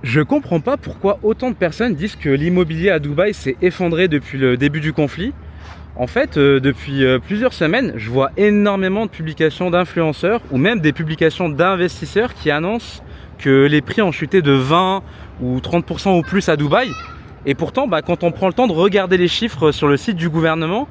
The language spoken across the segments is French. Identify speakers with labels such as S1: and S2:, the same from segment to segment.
S1: Je comprends pas pourquoi autant de personnes disent que l'immobilier à Dubaï s'est effondré depuis le début du conflit. En fait, depuis plusieurs semaines, je vois énormément de publications d'influenceurs ou même des publications d'investisseurs qui annoncent que les prix ont chuté de 20 ou 30% ou plus à Dubaï. Et pourtant, quand on prend le temps de regarder les chiffres sur le site du gouvernement,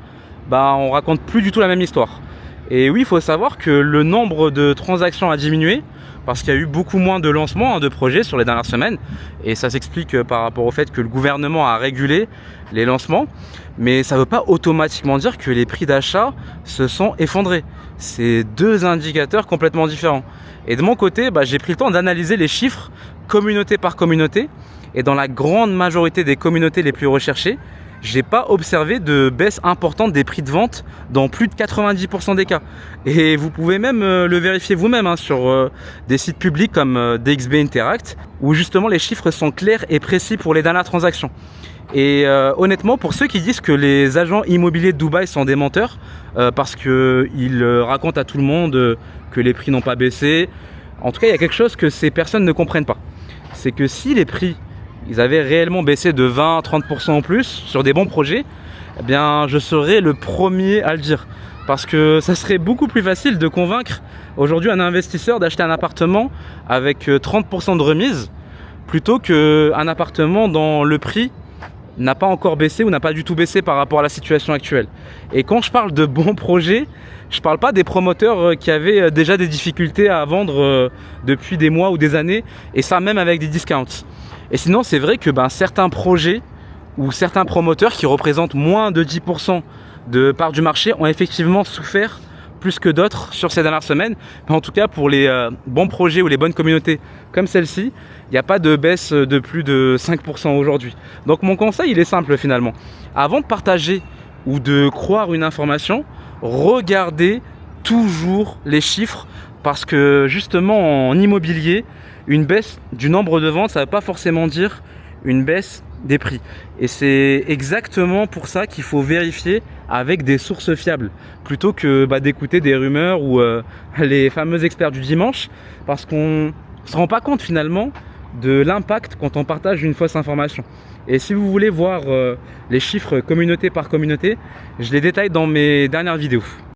S1: on raconte plus du tout la même histoire. Et oui, il faut savoir que le nombre de transactions a diminué parce qu'il y a eu beaucoup moins de lancements de projets sur les dernières semaines. Et ça s'explique par rapport au fait que le gouvernement a régulé les lancements. Mais ça ne veut pas automatiquement dire que les prix d'achat se sont effondrés. C'est deux indicateurs complètement différents. Et de mon côté, j'ai pris le temps d'analyser les chiffres communauté par communauté. Et dans la grande majorité des communautés les plus recherchées, j'ai pas observé de baisse importante des prix de vente dans plus de 90% des cas. Et vous pouvez même le vérifier vous-même sur des sites publics comme DXB Interact, où justement les chiffres sont clairs et précis pour les dernières transactions. Et honnêtement, pour ceux qui disent que les agents immobiliers de Dubaï sont des menteurs, parce qu'ils racontent à tout le monde que les prix n'ont pas baissé, en tout cas il y a quelque chose que ces personnes ne comprennent pas. C'est que si les prix ils avaient réellement baissé de 20-30% en plus sur des bons projets, eh bien je serais le premier à le dire. Parce que ça serait beaucoup plus facile de convaincre aujourd'hui un investisseur d'acheter un appartement avec 30% de remise plutôt qu'un appartement dont le prix n'a pas encore baissé ou n'a pas du tout baissé par rapport à la situation actuelle. Et quand je parle de bons projets, je parle pas des promoteurs qui avaient déjà des difficultés à vendre depuis des mois ou des années, et ça même avec des discounts. Et sinon, c'est vrai que certains projets ou certains promoteurs qui représentent moins de 10% de part du marché ont effectivement souffert plus que d'autres sur ces dernières semaines. Mais en tout cas, pour les bons projets ou les bonnes communautés comme celle-ci, il n'y a pas de baisse de plus de 5% aujourd'hui. Donc mon conseil, il est simple finalement. Avant de partager ou de croire une information, regardez toujours les chiffres parce que justement en immobilier, une baisse du nombre de ventes, ça ne veut pas forcément dire une baisse des prix. Et c'est exactement pour ça qu'il faut vérifier avec des sources fiables plutôt que d'écouter des rumeurs ou les fameux experts du dimanche, parce qu'on ne se rend pas compte finalement de l'impact quand on partage une fausse information. Et si vous voulez voir les chiffres communauté par communauté, je les détaille dans mes dernières vidéos.